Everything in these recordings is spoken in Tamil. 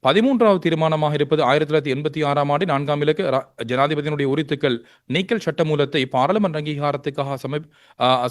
13வது தீர்மானமாக இருப்பது 1986ஆம் ஆண்டு 4ஆம் இலக்க ஜனாதிபதியினுடைய உரித்துக்கள் நீக்கல் சட்டமூலத்தை பாராளுமன்ற அங்கீகாரத்துக்காக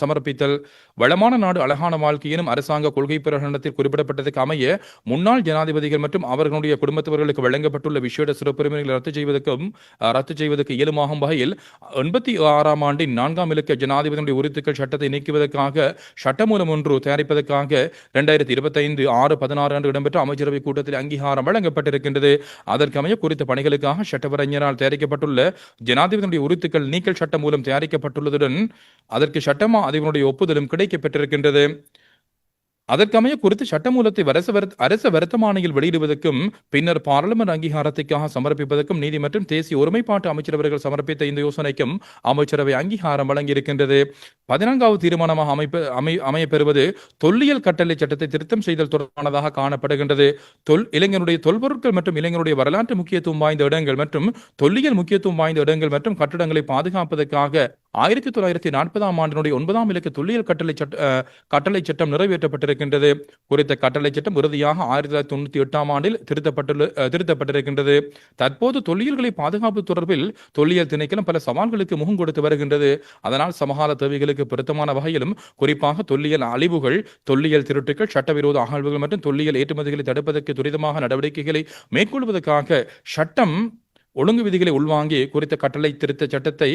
சமர்ப்பித்தல். வளமான நாடு அழகான வாழ்க்கை எனும் அரசாங்க கொள்கை பிரகடனத்தில் குறிப்பிடப்பட்டதற்கு அமைய முன்னாள் ஜனாதிபதிகள் மற்றும் அவர்களுடைய குடும்பத்தவர்களுக்கு வழங்கப்பட்டுள்ள விசேட சிறப்புரிமைகளை ரத்து செய்வதற்கு இயலுமாகும் வகையில் 86ஆம் ஆண்டின் 4ஆம் இலக்க ஜனாதிபதியினுடைய உரித்துக்கள் சட்டத்தை நீக்குவதற்காக சட்டமூலம் ஒன்று தயாரிப்பதற்காக 2025/6/16 அன்று இடம்பெற்ற அமைச்சரவை கூட்டத்தில் அங்கீகாரம் வழங்கப்பட்டிருக்கின்றது. அதற்கமைய குறித்த பணிகளுக்காக சட்டவரைஞரால் தயாரிக்கப்பட்டுள்ள ஜனாதிபதியினுடைய உரித்துக்கள் நீக்கல் சட்டம் மூலம் தயாரிக்கப்பட்டுள்ளதுடன் அதற்கு சட்டமா அதிபருடைய ஒப்புதலும் கிடைக்கப்பெற்றிருக்கின்றது. அதற்கமைய குறித்து சட்டமூலத்தை அரச வருத்தமானியில் வெளியிடுவதற்கும் பின்னர் பாராளுமன்ற அங்கீகாரத்துக்காக சமர்ப்பிப்பதற்கும் நீதி மற்றும் தேசிய ஒருமைப்பாட்டு அமைச்சரவர்கள் சமர்ப்பித்த இந்த யோசனைக்கும் அமைச்சரவை அங்கீகாரம் வழங்கியிருக்கின்றது. 14வது தீர்மானமாக அமையப்பெறுவது தொல்லியல் கட்டளை சட்டத்தை திருத்தம் செய்தல் தொடர்பானதாக காணப்படுகின்றது. இளைஞருடைய தொல்பொருட்கள் மற்றும் இளைஞருடைய வரலாற்று முக்கியத்துவம் வாய்ந்த இடங்கள் மற்றும் தொல்லியல் முக்கியத்துவம் வாய்ந்த இடங்கள் மற்றும் கட்டடங்களை பாதுகாப்பதற்காக 1940ஆம் ஆண்டினுடைய 9ஆம் இலக்க தொல்லியல் கட்டளை சட்டம் நிறைவேற்றப்பட்டிருக்கின்றது. குறித்த கட்டளை சட்டம் இறுதியாக 1998ஆம் ஆண்டில் திருத்தப்பட்டிருக்கின்றது. தற்போது தொல்லியல்களை பாதுகாப்பு தொடர்பில் தொல்லியல் திணைக்களம் பல சவால்களுக்கு முகம் கொடுத்து வருகின்றது. அதனால் சமகால தேவைகளுக்கு பொருத்தமான வகையிலும் குறிப்பாக தொல்லியல் அழிவுகள், தொல்லியல் திருட்டுகள், சட்டவிரோத அகழ்வுகள் மற்றும் தொல்லியல் ஏற்றுமதிகளை தடுப்பதற்கு துரிதமாக நடவடிக்கைகளை மேற்கொள்வதற்காக சட்டம் ஒழுங்கு விதிகளை உள்வாங்கி குறித்த கட்டளை சட்டத்தை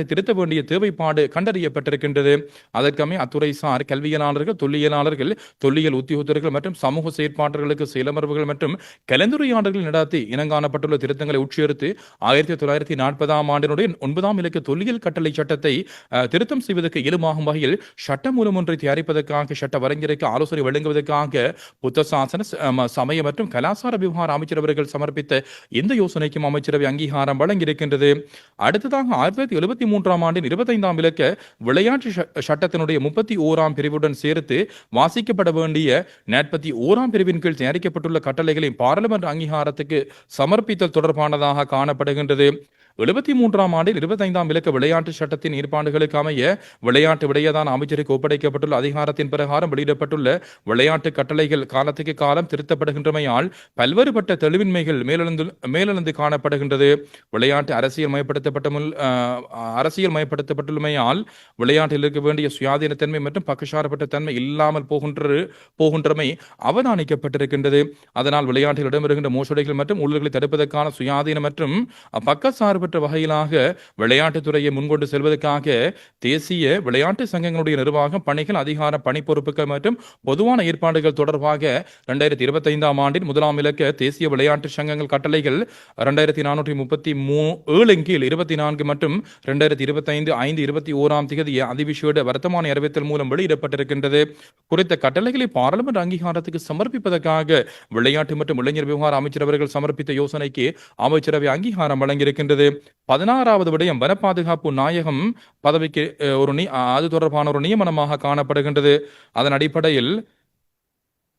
திருத்த வேண்டிய தேவைப்பாடு கண்டறியப்பட்டிருக்கின்றது. அதற்கமே அத்துறைசார் கல்வியலாளர்கள், தொல்லியலாளர்கள், தொல்லியல் உத்தியோகத்தர்கள் மற்றும் சமூக செயற்பாளர்களுக்கு செயலமர்வுகள் மற்றும் கலந்துரையாடல்கள் நடத்தி இனங்காணப்பட்டுள்ள திருத்தங்களை உட்சேர்த்து 1940ஆம் ஆண்டினுடைய 9ஆம் இலக்க தொல்லியல் கட்டளை சட்டத்தை திருத்தம் செய்வதற்கு இயலுமாகும் வகையில் சட்டமூலம் ஒன்றை தயாரிப்பதற்காக சட்ட வரைஞருக்கு ஆலோசனை வழங்குவதற்காக புத்த சாசன, சமய மற்றும் கலாசார விவகார அமைச்சரவர்கள் சமர்ப்பித்த இந்த யோசனைக்கும் அமைச்சரவை அங்கீகாரம் வழங்கியிருக்கின்றது. அடுத்து 1973ஆம் ஆண்டின் 25ஆம் இலக்க விளையாட்டு சட்டத்தினுடைய 31ஆம் பிரிவுடன் சேர்த்து வாசிக்கப்பட வேண்டிய 41ஆம் பிரிவின் கீழ் தயாரிக்கப்பட்டுள்ள கட்டளைகளை பாராளுமன்ற அங்கீகாரத்துக்கு சமர்ப்பித்தல் தொடர்பானதாக காணப்படுகின்றது. 73ஆம் ஆண்டில் 25ஆம் இலக்க விளையாட்டு சட்டத்தின் ஏற்பாடுகளுக்கு அமைய விளையாட்டு விடயதான அமைச்சருக்கு ஒப்படைக்கப்பட்டுள்ள அதிகாரத்தின் பிரகாரம் வெளியிடப்பட்டுள்ள விளையாட்டு கட்டளைகள் காலத்துக்கு காலம் திருத்தப்படுகின்றமையால் பல்வேறுபட்ட தெளிவின்மைகள் மேலெழுந்து காணப்படுகின்றது. விளையாட்டு அரசியல் மயப்படுத்தப்பட்டுள்ளமையால் விளையாட்டில் இருக்க வேண்டிய சுயாதீனத்தன்மை மற்றும் பக்கசார்பற்ற தன்மை இல்லாமல் போகின்றமை அவதானிக்கப்பட்டிருக்கின்றது. அதனால் விளையாட்டில் இடம்பெறுகின்ற மோசடிகள் மற்றும் ஊழல்களை தடுப்பதற்கான சுயாதீன மற்றும் பக்கசார்பற்ற வகையிலாக விளையாட்டுத்துறையை முன்கொண்டு செல்வதற்காக தேசிய விளையாட்டு சங்கங்களுடைய நிர்வாகம், பணிகள், அதிகார பணி பொறுப்புகள் மற்றும் பொதுவான ஏற்பாடுகள் தொடர்பாக 2025ஆம் ஆண்டின் 1ஆம் இலக்க தேசிய விளையாட்டு சங்கங்கள் கட்டளைகள் 2437 கீழ் 24 மற்றும் 2025/5/21ஆம் தேதி அதிவிசேட வர்த்தமானி அறிவித்தல் மூலம் வெளியிடப்பட்டிருக்கின்றது. குறித்த கட்டளைகளை பாராளுமன்ற அங்கீகாரத்துக்கு சமர்ப்பிப்பதற்காக விளையாட்டு மற்றும் இளைஞர் விவகார அமைச்சரவர்கள் சமர்ப்பித்த யோசனைக்கு அமைச்சரவை அங்கீகாரம் வழங்கியிருக்கின்றது. 16வது விடயம் வன பாதுகாப்பு நாயகம் பதவிக்கு அது தொடர்பான ஒரு நியமனமாக காணப்படுகின்றது. அதன் அடிப்படையில்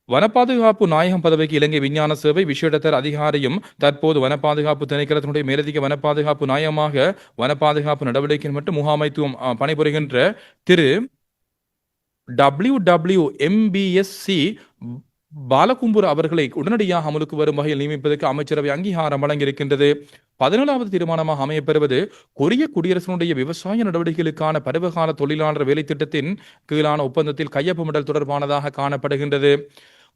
வனப்பாதுகாப்பு நாயகம் பதவிக்கு இலங்கை விஞ்ஞான சேவை விசேடத்தர் அதிகாரியும் தற்போது வனப்பாதுகாப்பு திணைக்களத்தினுடைய மேலதிக வனப்பாதுகாப்பு நாயகமாக வனப்பாதுகாப்பு நடவடிக்கை மற்றும் முகாமைத்துவம் பணிபுரிகின்ற திரு WWMBSC பாலகும்புர் அவர்களை உடனடியாக அமலுக்கு வரும் வகையில் நியமிப்பதற்கு அமைச்சரவை அங்கீகாரம் வழங்கியிருக்கின்றது. 17வது தீர்மானமாக அமையப்பெறுவது கொரிய குடியரசினுடைய விவசாய நடவடிக்கைகளுக்கான பருவகால தொழிலாளர் வேலை திட்டத்தின் கீழான ஒப்பந்தத்தில் கையொப்பமிடல் தொடர்பானதாக காணப்படுகின்றது.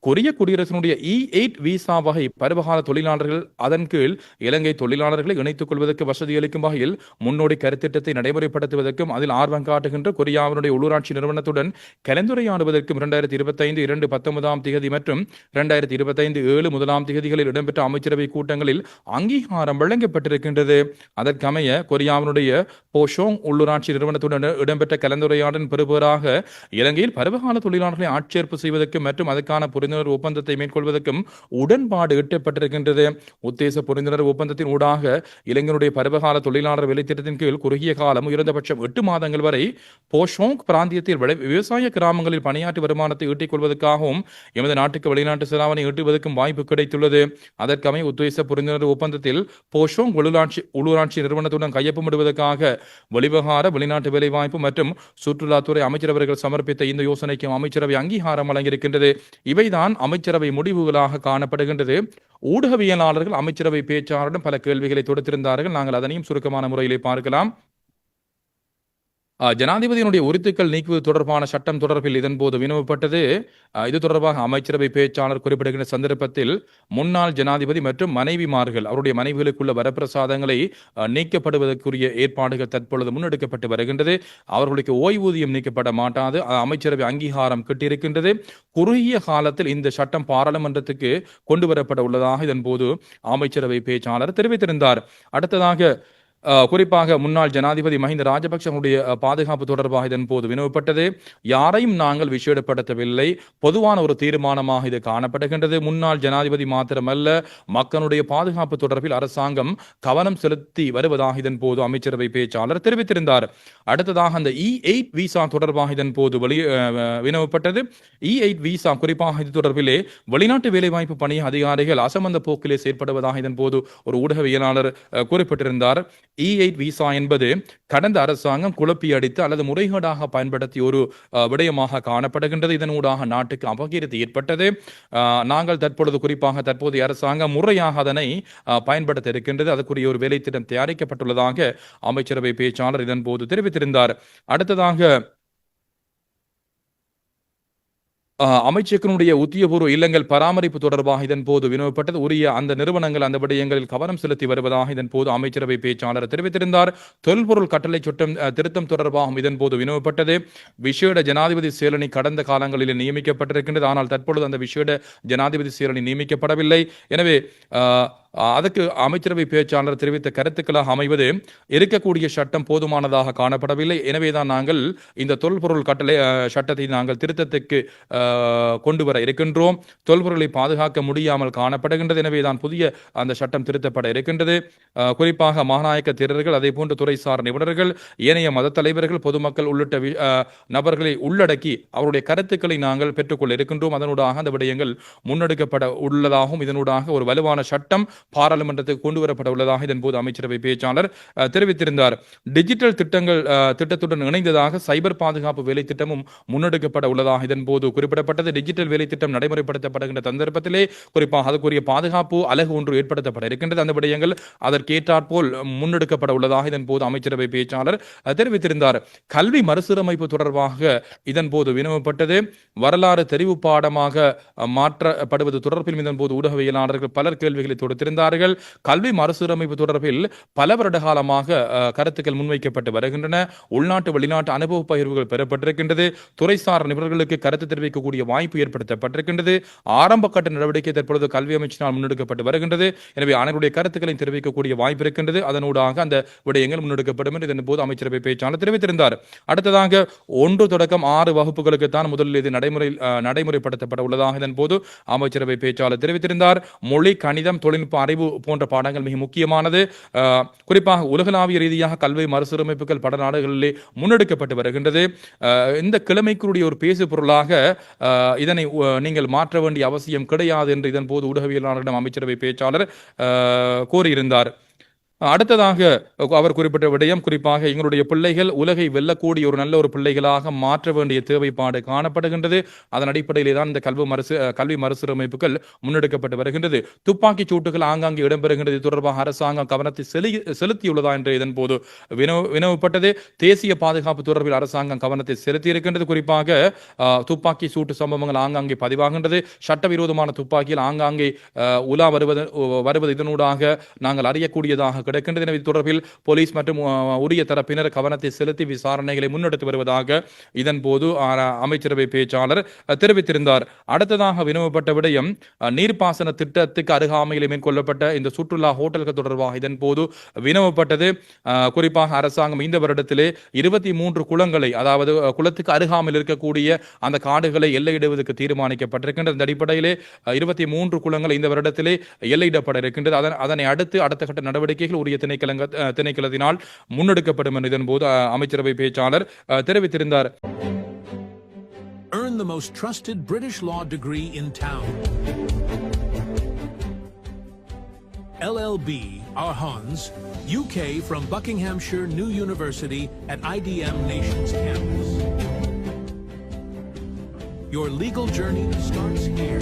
கொரிய குடியரசினுடைய E8 விசா வகை பருவகால தொழிலாளர்கள் அதன் கீழ் இலங்கை தொழிலாளர்களை இணைத்துக் கொள்வதற்கு வசதி அளிக்கும் வகையில் முன்னோடி கருத்திட்டத்தை நடைமுறைப்படுத்துவதற்கும் அதில் ஆர்வம் காட்டுகின்ற கொரியாவினுடைய உள்ளூராட்சி நிறுவனத்துடன் கலந்துரையாடுவதற்கும் 2025 2/19ஆம் தேதி மற்றும் 2025 7 1ஆம் தேதிகளில் இடம்பெற்ற அமைச்சரவை கூட்டங்களில் அங்கீகாரம் வழங்கப்பட்டிருக்கின்றது. அதற்கமைய கொரியாவினுடைய போஷோங் உள்ளூராட்சி நிறுவனத்துடன் இடம்பெற்ற கலந்துரையாடலின் பெறுபேறாக இலங்கையில் பருவகால தொழிலாளர்களை ஆட்சேர்ப்பு செய்வதற்கும் மற்றும் அதற்கான புரிந்துணர்வு ஒப்பந்தத்தை மேற்கொள்வதற்கும் உடன்பாடு எட்டப்பட்டிருக்கின்றது. உத்தேச புரிந்துணர்வு ஒப்பந்தத்தின் ஊடாக இளைஞருடைய பருவகால தொழிலாளர் வேலைத்திட்டத்தின் கீழ் குறுகிய காலம் உயர்ந்தபட்சம் 8 மாதங்கள் வரை போஷோங் பிராந்தியத்தில் விவசாய கிராமங்களில் பணியாற்றி வருமானத்தை ஈட்டிக் கொள்வதற்காகவும் எமது நாட்டுக்கு வெளிநாட்டு செலாவணி ஈட்டுவதற்கும் வாய்ப்பு கிடைத்துள்ளது. அதற்கமை உத்தேச புரிந்துணர்வு ஒப்பந்தத்தில் போஷோங் உள்ளூராட்சி நிறுவனத்துடன் கையொப்பமிடுவதற்காக வெளிவகார வெளிநாட்டு வேலைவாய்ப்பு மற்றும் சுற்றுலாத்துறை அமைச்சரவர்கள் சமர்ப்பித்த இந்த யோசனைக்கும் அமைச்சரவை அங்கீகாரம் வழங்கியிருக்கின்றது. இவைதான் என்பவைதான் அமைச்சரவை முடிவுகளாக காணப்படுகின்றது. ஊடகவியலாளர்கள் அமைச்சரவை பேச்சாளரிடம் பல கேள்விகளை தொடுத்திருந்தார்கள். நாங்கள் அதனையும் சுருக்கமான முறையிலே பார்க்கலாம். ஜனாதிபதியினுடைய உரித்துக்கள் நீக்குவது தொடர்பான சட்டம் தொடர்பில் இதன்போது வினவப்பட்டது. இது தொடர்பாக அமைச்சரவை பேச்சாளர் குறிப்பிடுகின்ற சந்தர்ப்பத்தில் முன்னாள் ஜனாதிபதி மற்றும் மனைவிமார்கள் அவருடைய மனைவிகளுக்குள்ள வரப்பிரசாதங்களை நீக்கப்படுவதற்குரிய ஏற்பாடுகள் தற்பொழுது முன்னெடுக்கப்பட்டு வருகின்றது. அவர்களுக்கு ஓய்வூதியம் நீக்கப்பட மாட்டாது. அமைச்சரவை அங்கீகாரம் கிட்டிருக்கின்றது. குறுகிய காலத்தில் இந்த சட்டம் பாராளுமன்றத்துக்கு கொண்டு வரப்பட உள்ளதாக இதன்போது அமைச்சரவை பேச்சாளர் தெரிவித்திருந்தார். அடுத்ததாக குறிப்பாக முன்னாள் ஜனாதிபதி மஹிந்த ராஜபக்சனுடைய பாதுகாப்பு தொடர்பாக இதன் போது வினவப்பட்டது. யாரையும் நாங்கள் விஷயப்படுத்தவில்லை, பொதுவான ஒரு தீர்மானமாக இது காணப்படுகின்றது. முன்னாள் ஜனாதிபதி மாத்திரமல்ல, மக்களுடைய பாதுகாப்பு தொடர்பில் அரசாங்கம் கவனம் செலுத்தி வருவதாக இதன் போது அமைச்சரவை பேச்சாளர் தெரிவித்திருந்தார். அடுத்ததாக அந்த E8 விசா தொடர்பாக இதன் போது வினவப்பட்டது. E8 விசா குறிப்பாக இது தொடர்பிலே வெளிநாட்டு வேலைவாய்ப்பு பணி அதிகாரிகள் அசமந்த போக்கிலே செயற்படுவதாக இதன் போது ஒரு ஊடகவியலாளர் குறிப்பிட்டிருந்தார். E8 விசா என்பது கடந்த அரசாங்கம் குழப்பி அடித்து அல்லது முறைகேடாக பயன்படுத்திய ஒரு விடயமாக காணப்படுகின்றது. இதனூடாக நாட்டுக்கு அபகீர்த்தி ஏற்பட்டது. நாங்கள் குறிப்பாக தற்போதைய அரசாங்கம் முறையாக அதனை பயன்படுத்த இருக்கின்றது. அதற்குரிய ஒரு வேலை திட்டம் தயாரிக்கப்பட்டுள்ளதாக அமைச்சரவை பேச்சாளர் இதன் போது தெரிவித்திருந்தார். அடுத்ததாக அமைச்சகத்தினுடைய உத்தியபூர்வ இல்லங்கள் பராமரிப்பு தொடர்பாக இதன் போது வினவப்பட்டது. உரிய அந்த நிறுவனங்கள் அந்த விடயங்களில் கவனம் செலுத்தி வருவதாக இதன் போது அமைச்சரவை பேச்சாளர் தெரிவித்திருந்தார். தொல்பொருள் கட்டளை சட்டம் திருத்தம் தொடர்பாகவும் இதன் போது வினவப்பட்டது. விசேட ஜனாதிபதி செயலணி கடந்த காலங்களில் நியமிக்கப்பட்டிருக்கின்றது. ஆனால் தற்பொழுது அந்த விசேட ஜனாதிபதி செயலணி நியமிக்கப்படவில்லை. எனவே அதற்கு அமைச்சரவை பேச்சாளர் தெரிவித்த கருத்துக்களாக அமைவது இருக்கக்கூடிய சட்டம் போதுமானதாக காணப்படவில்லை. எனவேதான் நாங்கள் இந்த தொல்பொருள் கட்டளை சட்டத்தை நாங்கள் திருத்தத்துக்கு கொண்டு வர இருக்கின்றோம். தொல்பொருளை பாதுகாக்க முடியாமல் காணப்படுகின்றது. எனவேதான் புதிய அந்த சட்டம் திருத்தப்பட இருக்கின்றது. குறிப்பாக மகாநாயக்க தேரர்கள், அதே போன்ற துறைசார் நிபுணர்கள், ஏனைய மத தலைவர்கள், பொதுமக்கள் உள்ளிட்ட நபர்களை உள்ளடக்கி அவருடைய கருத்துக்களை நாங்கள் பெற்றுக்கொள்ள இருக்கின்றோம். அதனூடாக அந்த விடயங்கள் முன்னெடுக்கப்பட உள்ளதாகவும் இதனூடாக ஒரு வலுவான சட்டம் பாராளுமன்றத்துக்கு கொண்டு வரப்பட உள்ளதாக இதன் போது அமைச்சரவை பேச்சாளர் தெரிவித்திருந்தார். டிஜிட்டல் திட்டத்துடன் இணைந்ததாக சைபர் பாதுகாப்பு வேலை திட்டமும் முன்னெடுக்கப்பட உள்ளதாக இதன் போது குறிப்பிடப்பட்டது. டிஜிட்டல் வேலை திட்டம் நடைமுறைப்படுத்தப்படுகின்ற சந்தர்ப்பத்திலே குறிப்பாக அதற்குரிய பாதுகாப்பு அலகு ஒன்று ஏற்படுத்தப்பட இருக்கின்றது. அந்த விடயங்கள் அதற்கேற்றாற்போல் முன்னெடுக்கப்பட உள்ளதாக இதன் போது அமைச்சரவை பேச்சாளர் தெரிவித்திருந்தார். கல்வி மறுசீரமைப்பு தொடர்பாக இதன் போது வினவப்பட்டது. வரலாறு தெரிவு பாடமாக மாற்றப்படுவது தொடர்பில் இதன் போது ஊடகவியலாளர்கள் பலர் கேள்விகளை தொடுத்திருந்தார்கள். கல்வி மறுசீரமைப்பு தொடர்பில் பல வருட காலமாக கருத்துக்கள் முன்வைக்கப்பட்டு வருகின்றன. உள்நாட்டு வெளிநாட்டு அனுபவ பகிர்வுகள் பெறப்பட்டிருக்கின்றது. துறைசார் நிபுணர்களுக்கு கருத்து தெரிவிக்கக்கூடிய வாய்ப்பு ஏற்படுத்தப்பட்டிருக்கின்றது. ஆரம்ப கட்ட நடவடிக்கை தற்பொழுது கல்வி அமைச்சினால் முன்னெடுக்கப்பட்டு வருகின்றது. எனவே அனைவருடைய கருத்துக்களை தெரிவிக்கக்கூடிய வாய்ப்பு இருக்கின்றது. அதனூடாக அந்த விடயங்கள் முன்னெடுக்கப்படும் என்று இதன் போது அமைச்சரவை பேச்சாளர் தெரிவித்திருந்தார். அடுத்ததாக 1 தொடக்கம் 6 வகுப்புகளுக்கு தான் முதலில் இது நடைமுறைப்படுத்தப்பட உள்ளதாக இதன் போது அமைச்சரவை பேச்சாளர் தெரிவித்திருந்தார். மொழி, கணிதம், தொழில்நுட்ப அறிவு போன்ற பாடங்கள் மிக முக்கியமானது. குறிப்பாக உலகளாவிய ரீதியாக கல்வி மறுசீரமைப்புகள் பல நாடுகளிலே முன்னெடுக்கப்பட்டு வருகின்றது. இந்த கிழமைக்குரிய ஒரு பேசு பொருளாக இதனை நீங்கள் மாற்ற வேண்டிய அவசியம் கிடையாது என்று இதன் போது ஊடகவியலாளரிடம் அமைச்சரவை பேச்சாளர் கூறியிருந்தார். அடுத்ததாக அவர் குறிப்பிட்ட விடயம் குறிப்பாக எங்களுடைய பிள்ளைகள் உலகை வெல்லக்கூடிய ஒரு நல்ல ஒரு பிள்ளைகளாக மாற்ற வேண்டிய தேவைப்பாடு காணப்படுகின்றது. அதன் அடிப்படையிலே தான் இந்த கல்வி மறுசீரமைப்புகள் முன்னெடுக்கப்பட்டு வருகின்றது. துப்பாக்கி சூட்டுகள் ஆங்காங்கே இடம்பெறுகின்றது. தொடர்பாக அரசாங்கம் கவனத்தை செலுத்தியுள்ளதா என்று இதன் போது வினவப்பட்டது. தேசிய பாதுகாப்பு தொடர்பில் அரசாங்கம் கவனத்தை செலுத்தி இருக்கின்றது. குறிப்பாக துப்பாக்கி சூட்டு சம்பவங்கள் ஆங்காங்கே பதிவாகின்றது. சட்டவிரோதமான துப்பாக்கியில் ஆங்காங்கே உலா வருவது இதனூடாக நாங்கள் அறியக்கூடியதாக கிடக்கின்றது. எனவே தொடர்பில் போலீஸ் மற்றும் உரிய தரப்பினர் கவனத்தை செலுத்தி விசாரணைகளை முன்னெடுத்து வருவதாக இதன் போது அமைச்சரவை பேச்சாளர் தெரிவித்திருந்தார். அடுத்ததாக வினவப்பட்ட விடயம் நீர்ப்பாசன திட்டத்துக்கு அருகாமையில் மேற்கொள்ளப்பட்ட இந்த சுற்றுலா ஹோட்டல்கள் தொடர்பாக இதன் போது வினவப்பட்டது. குறிப்பாக அரசாங்கம் இந்த வருடத்திலே 23 குளங்களை, அதாவது குளத்துக்கு அருகாமையில் இருக்கக்கூடிய அந்த காடுகளை எல்லையிடுவதற்கு தீர்மானிக்கப்பட்டிருக்கின்றது. இந்த அடிப்படையிலே 23 குளங்கள் இந்த வருடத்திலே எல்லையிடப்பட இருக்கின்றது. அதனை அடுத்து அடுத்த கட்ட நடவடிக்கைகள் உரிய திணைக்களத்தினால் முன்னெடுக்கப்படும் என்று இதன் போது அமைச்சரவை பேச்சாளர் தெரிவித்திருந்தார். Earn the most trusted British law degree in town. LLB Arhans, UK from Buckinghamshire New University at IDM Nations Campus. Your legal journey starts here.